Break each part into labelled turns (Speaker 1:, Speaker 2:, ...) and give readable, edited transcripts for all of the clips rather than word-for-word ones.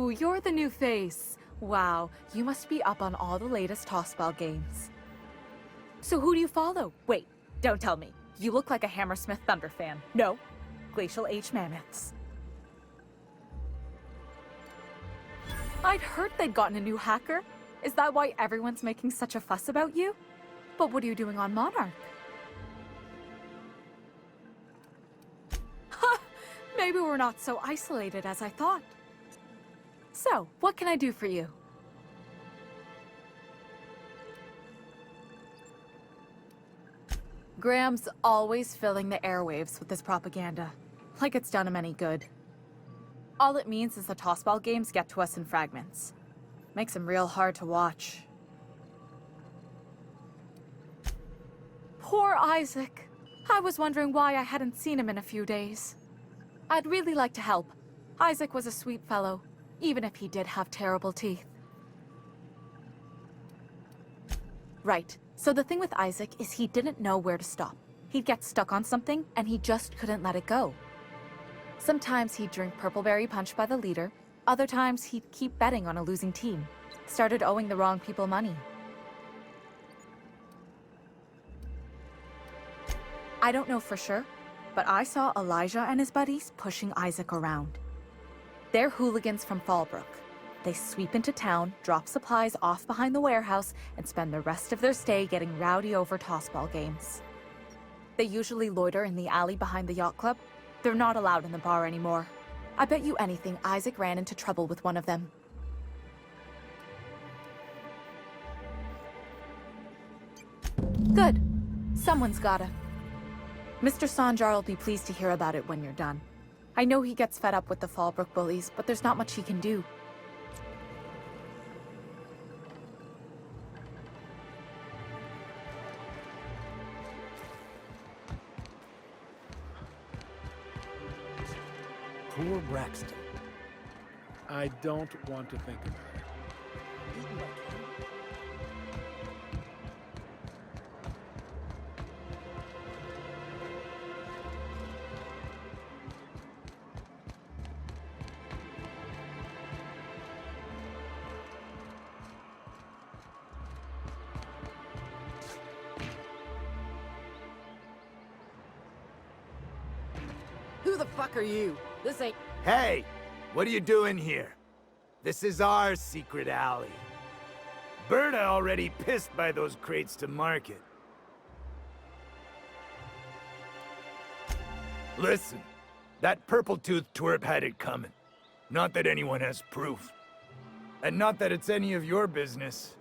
Speaker 1: Ooh, you're the new face. Wow, you must be up on all the latest tossball games. So who do you follow? Wait, don't tell me. You look like a Hammersmith Thunder fan. No, Glacial H Mammoths. I'd heard they'd gotten a new hacker. Is that why everyone's making such a fuss about you? But what are you doing on Monarch? Ha! Maybe we're not so isolated as I thought. So, what can I do for you? Graham's always filling the airwaves with his propaganda, like it's done him any good. All it means is the tossball games get to us in fragments. Makes them real hard to watch. Poor Isaac. I was wondering why I hadn't seen him in a few days. I'd really like to help. Isaac was a sweet fellow, even if he did have terrible teeth. Right. So the thing with Isaac is he didn't know where to stop. He'd get stuck on something, and he just couldn't let it go. Sometimes he'd drink Purpleberry Punch by the liter. Other times he'd keep betting on a losing team. Started owing the wrong people money. I don't know for sure, but I saw Elijah and his buddies pushing Isaac around. They're hooligans from Fallbrook. They sweep into town, drop supplies off behind the warehouse, and spend the rest of their stay getting rowdy over tossball games. They usually loiter in the alley behind the yacht club. They're not allowed in the bar anymore. I bet you anything Isaac ran into trouble with one of them. Good. Someone's gotta. Mr. Sanjar will be pleased to hear about it when you're done. I know he gets fed up with the Fallbrook bullies, but there's not much he can do.
Speaker 2: Poor Braxton. I don't want to think about it.
Speaker 3: Who the fuck are you? This ain't...
Speaker 4: Hey! What are you doing here? This is our secret alley. Berta already pissed by those crates to market. Listen, that purple-toothed twerp had it coming. Not that anyone has proof. And not that it's any of your business.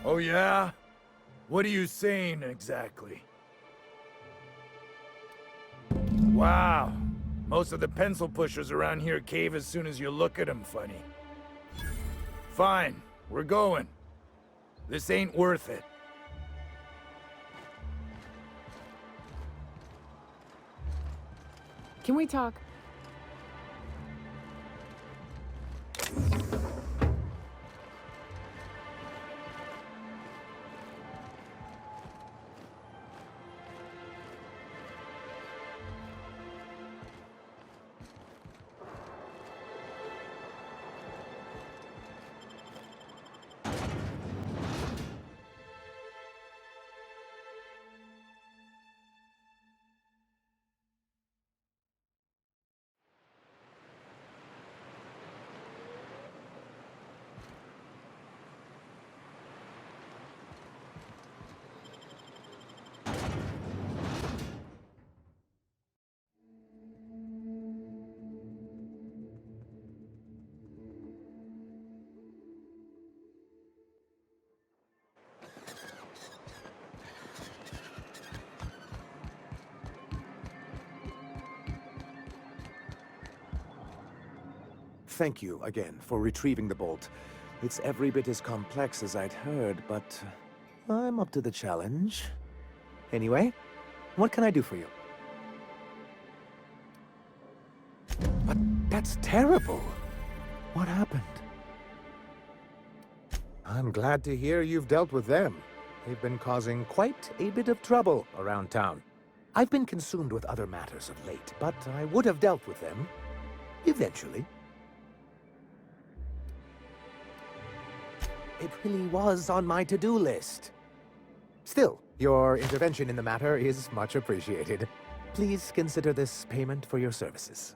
Speaker 4: Oh yeah? What are you saying exactly? Wow. Most of the pencil pushers around here cave as soon as you look at them funny. Fine, we're going. This ain't worth it.
Speaker 3: Can we talk?
Speaker 5: Thank you again for retrieving the bolt. It's every bit as complex as I'd heard, but I'm up to the challenge. Anyway, what can I do for you? But that's terrible. What happened? I'm glad to hear you've dealt with them. They've been causing quite a bit of trouble around town. I've been consumed with other matters of late, but I would have dealt with them Eventually. It really was on my to-do list. Still, your intervention in the matter is much appreciated. Please consider this payment for your services.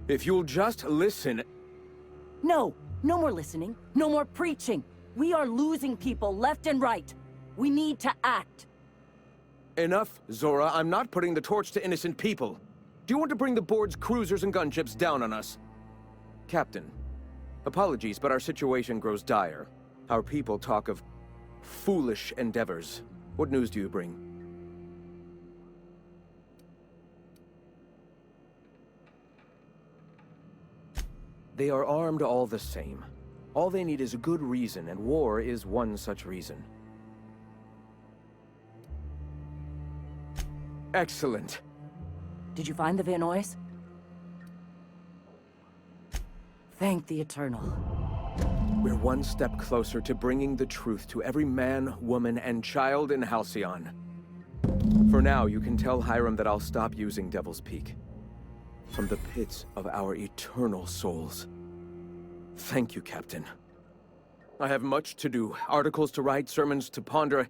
Speaker 6: If you'll just listen...
Speaker 7: No! No more listening. No more preaching. We are losing people left and right. We need to act.
Speaker 6: Enough, Zora. I'm not putting the torch to innocent people. Do you want to bring the board's cruisers and gunships down on us? Captain, apologies, but our situation grows dire. Our people talk of foolish endeavors. What news do you bring? They are armed all the same. All they need is a good reason, and war is one such reason. Excellent.
Speaker 7: Did you find the Vanois? Thank the Eternal.
Speaker 6: We're one step closer to bringing the truth to every man, woman, and child in Halcyon. For now, you can tell Hiram that I'll stop using Devil's Peak. From the pits of our eternal souls. Thank you, Captain. I have much to do, articles to write, sermons to ponder.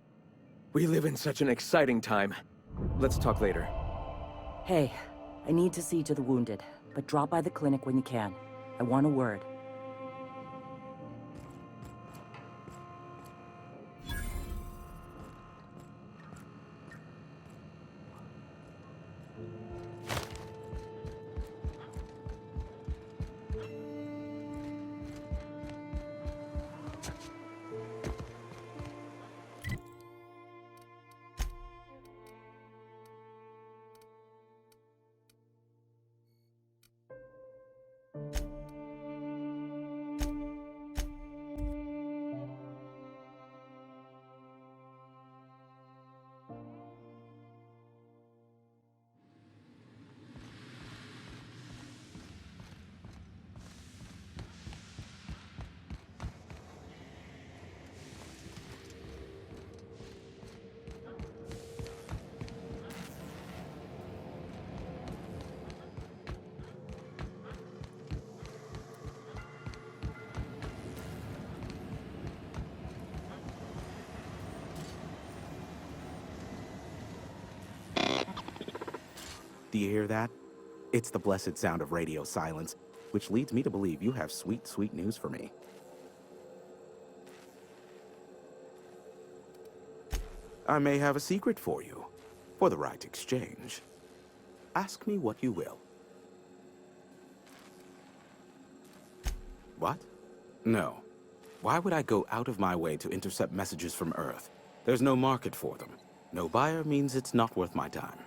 Speaker 6: We live in such an exciting time. Let's talk later.
Speaker 7: Hey, I need to see to the wounded, but drop by the clinic when you can. I want a word.
Speaker 8: Do you hear that? It's the blessed sound of radio silence, which leads me to believe you have sweet, sweet news for me. I may have a secret for you, for the right exchange. Ask me what you will. What? No. Why would I go out of my way to intercept messages from Earth? There's no market for them. No buyer means it's not worth my time.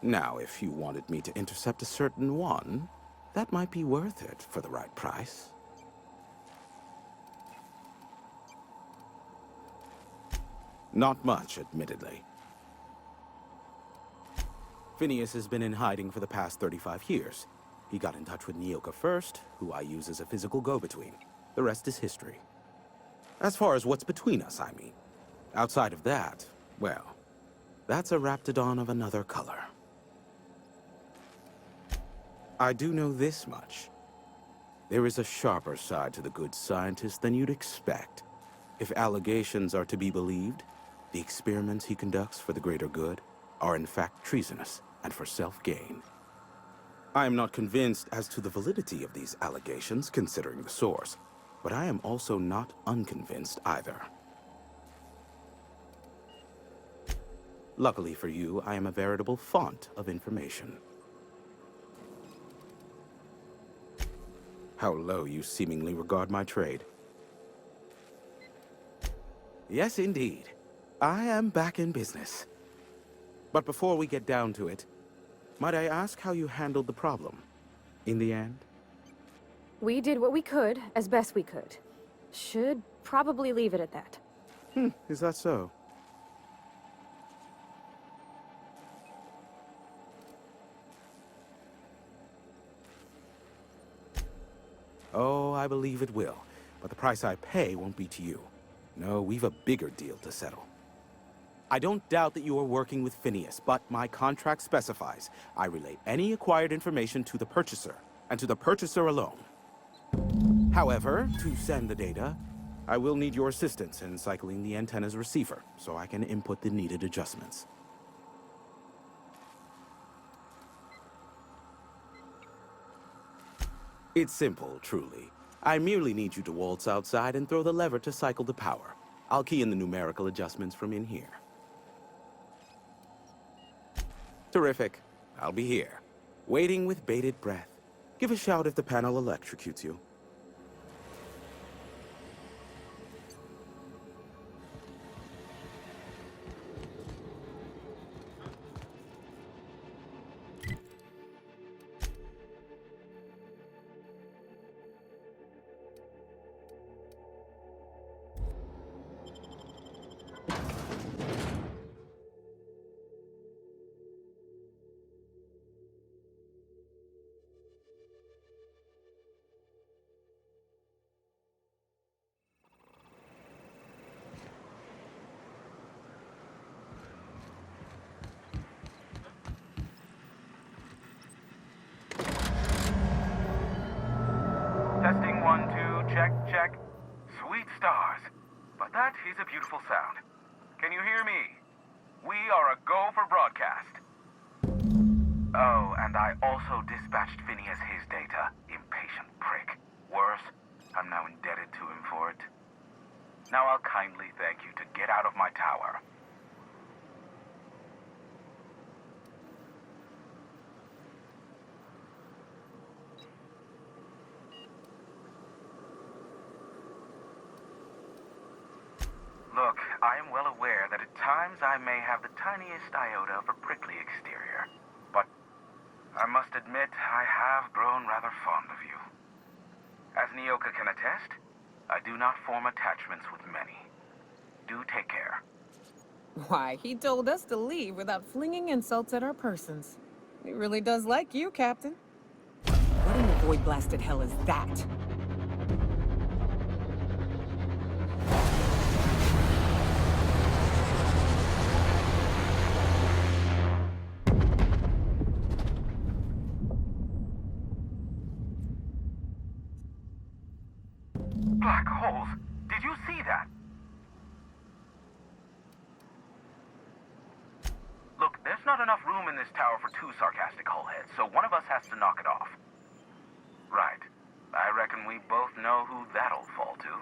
Speaker 8: Now, if you wanted me to intercept a certain one, that might be worth it for the right price. Not much, admittedly. Phineas has been in hiding for the past 35 years. He got in touch with Nyoka first, who I use as a physical go-between. The rest is history. As far as what's between us, I mean. Outside of that, well, that's a raptidon of another color. I do know this much. There is a sharper side to the good scientist than you'd expect. If allegations are to be believed, the experiments he conducts for the greater good are in fact treasonous and for self-gain. I am not convinced as to the validity of these allegations, considering the source, but I am also not unconvinced either. Luckily for you, I am a veritable font of information. How low you seemingly regard my trade. Yes, indeed. I am back in business. But before we get down to it, might I ask how you handled the problem, in the end?
Speaker 9: We did what we could, as best we could. Should probably leave it at that.
Speaker 8: Is that so? Oh, I believe it will. But the price I pay won't be to you. No, we've a bigger deal to settle. I don't doubt that you are working with Phineas, but my contract specifies I relay any acquired information to the purchaser, and to the purchaser alone. However, to send the data, I will need your assistance in cycling the antenna's receiver, so I can input the needed adjustments. It's simple, truly. I merely need you to waltz outside and throw the lever to cycle the power. I'll key in the numerical adjustments from in here. Terrific. I'll be here, waiting with bated breath. Give a shout if the panel electrocutes you.
Speaker 10: Testing 1, 2, check, check. Sweet stars. But that is a beautiful sound. Can you hear me? We are a go for broadcast. Oh, and I also dispatched Phineas his data. Impatient prick. Worse, I'm now indebted to him for it. Now I'll kindly thank you to get out of my tower. Look, I am well aware that at times I may have the tiniest iota of a prickly exterior, but I must admit I have grown rather fond of you. As Nyoka can attest, I do not form attachments with many. Do take care.
Speaker 3: Why, he told us to leave without flinging insults at our persons. He really does like you, Captain.
Speaker 7: What in the void-blasted hell is that?
Speaker 10: Black holes! Did you see that? Look, there's not enough room in this tower for two sarcastic hullheads, so one of us has to knock it off. Right. I reckon we both know who that'll fall to.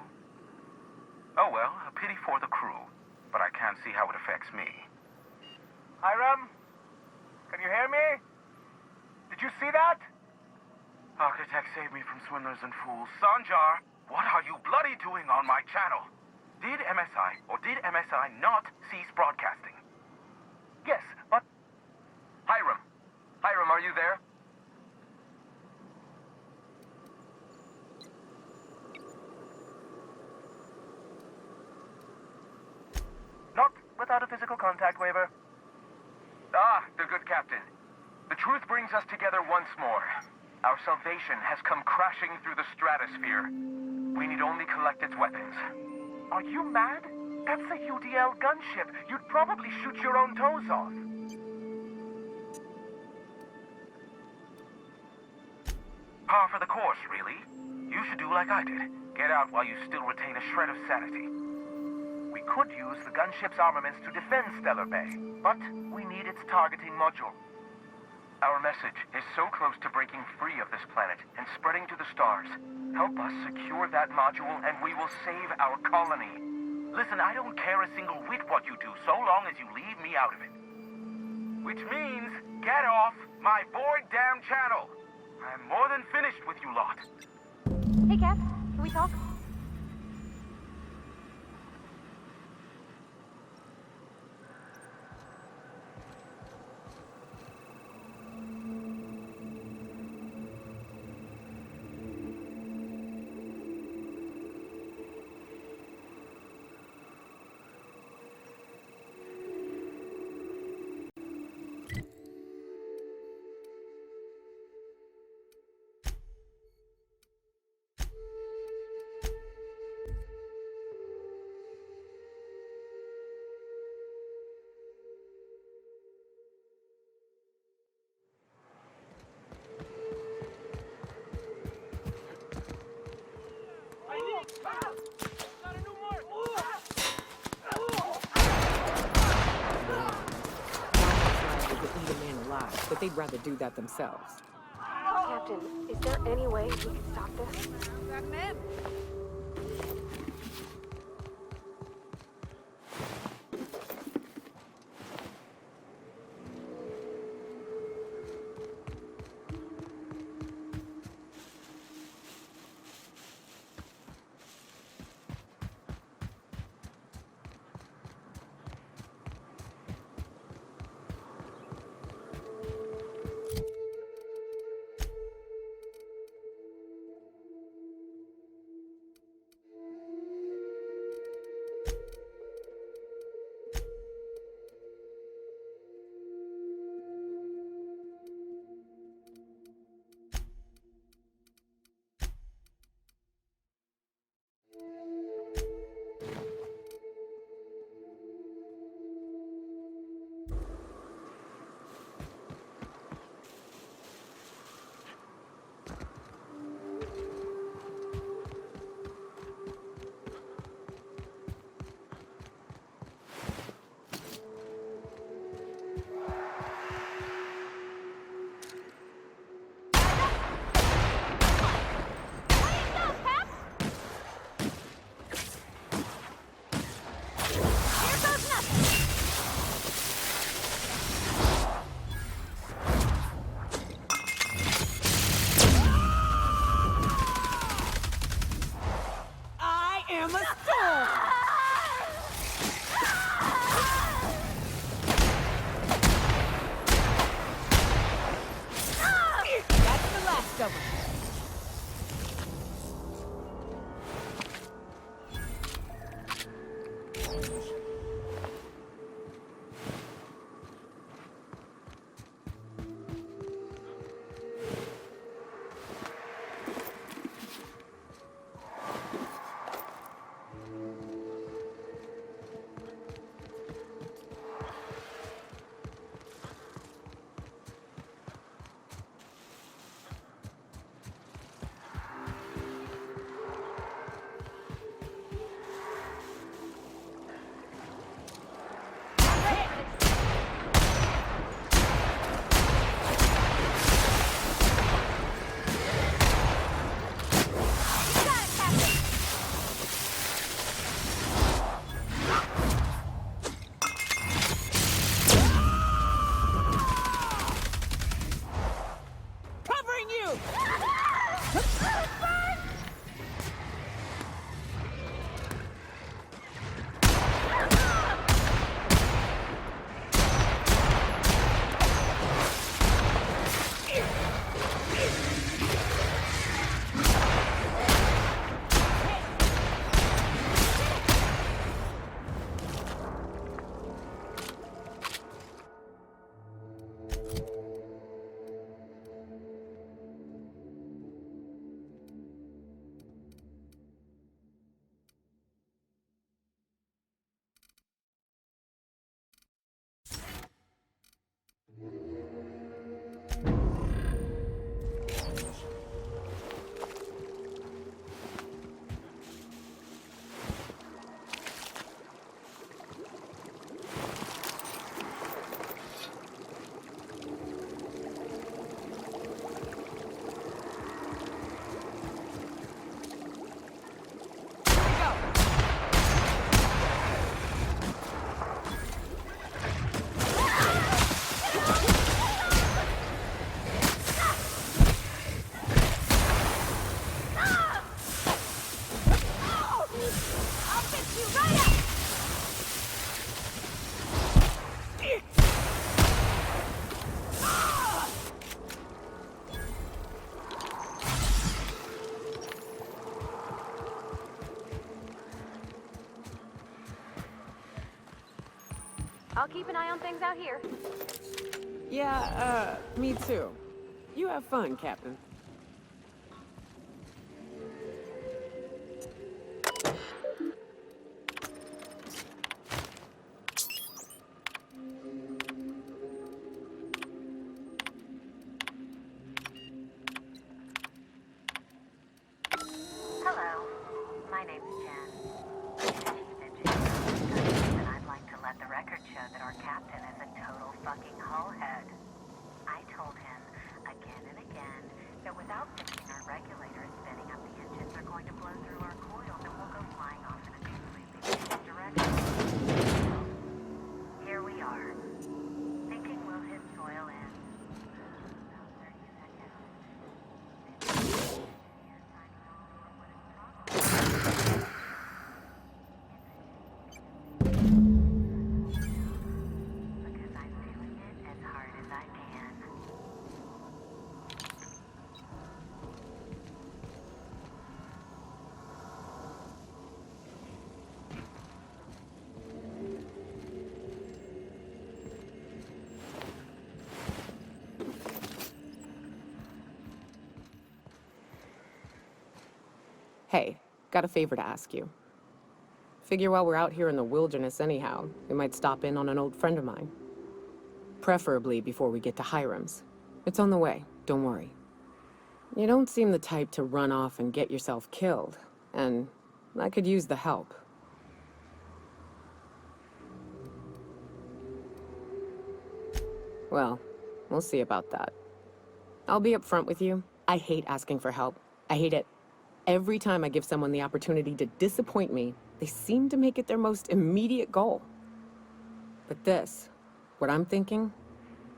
Speaker 10: Oh well, a pity for the crew, but I can't see how it affects me. Hiram? Can you hear me? Did you see that? Architect, save me from swindlers and fools. Sanjar, what are you bloody doing on my channel? Did MSI or did MSI not cease broadcasting? Yes, but... Hiram, physical contact waiver. Ah, the good captain. The truth brings us together once more. Our salvation has come crashing through the stratosphere. We need only collect its weapons. Are you mad? That's a UDL gunship. You'd probably shoot your own toes off. Par for the course, really. You should do like I did. Get out while you still retain a shred of sanity. We could use the gunship's armaments to defend Stellar Bay, but we need its targeting module. Our message is so close to breaking free of this planet and spreading to the stars. Help us secure that module and we will save our colony. Listen, I don't care a single whit what you do, so long as you leave me out of it. Which means, get off my bored damn channel. I'm more than finished with you lot.
Speaker 9: Hey, Cap. Can we talk?
Speaker 3: But they'd rather do that themselves.
Speaker 9: Captain, is there any way we can stop this? I'll keep an eye on things out here.
Speaker 3: Yeah, me too. You have fun, Captain.
Speaker 11: Hello, my name's Jen. And I'd like to let the record show that our captain is a total fucking hullhead. I told him again and again that without fixing our regulators, spinning up the engines are going to blow through our coils and we'll go flying off in a completely different direction. So, here we are, thinking we'll hit soil in about 30 seconds. Because I'm doing it as hard as I can.
Speaker 3: Hey, got a favor to ask you. Figure while we're out here in the wilderness anyhow, we might stop in on an old friend of mine. Preferably before we get to Hiram's. It's on the way, don't worry. You don't seem the type to run off and get yourself killed, and I could use the help. Well, we'll see about that. I'll be upfront with you. I hate asking for help. I hate it. Every time I give someone the opportunity to disappoint me, they seem to make it their most immediate goal. But this, what I'm thinking,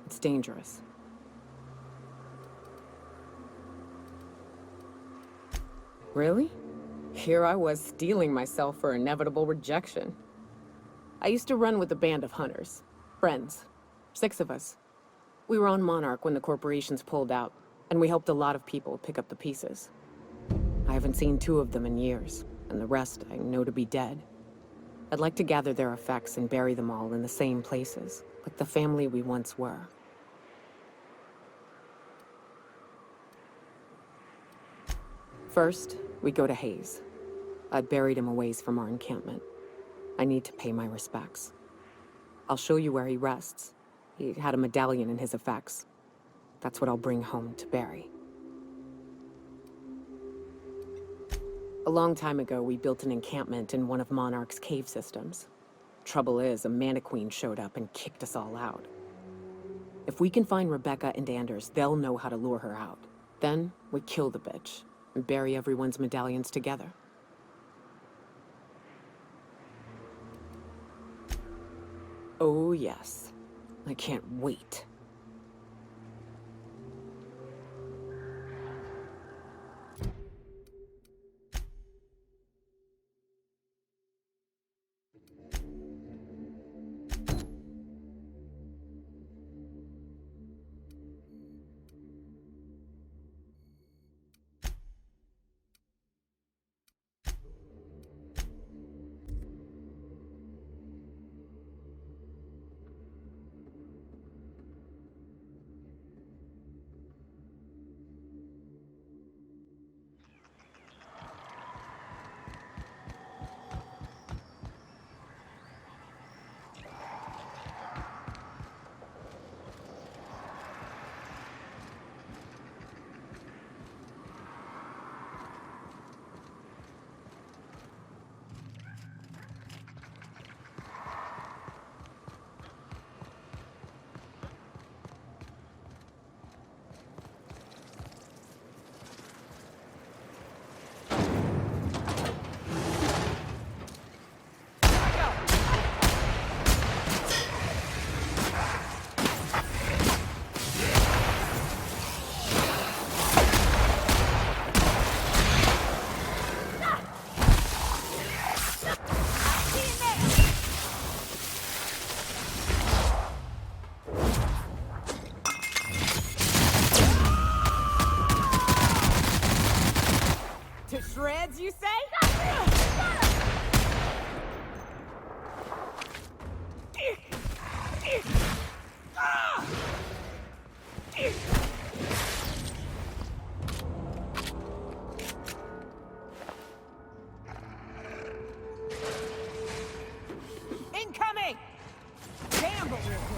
Speaker 3: it's dangerous. Really? Here I was steeling myself for inevitable rejection. I used to run with a band of hunters. Friends. 6 of us. We were on Monarch when the corporations pulled out, and we helped a lot of people pick up the pieces. I haven't seen 2 of them in years, and the rest I know to be dead. I'd like to gather their effects and bury them all in the same places, like the family we once were. First, we go to Hayes. I buried him a ways from our encampment. I need to pay my respects. I'll show you where he rests. He had a medallion in his effects. That's what I'll bring home to bury. A long time ago, we built an encampment in one of Monarch's cave systems. Trouble is, a Mantiqueen showed up and kicked us all out. If we can find Rebecca and Anders, they'll know how to lure her out. Then, we kill the bitch, and bury everyone's medallions together. Oh yes. I can't wait.
Speaker 7: We're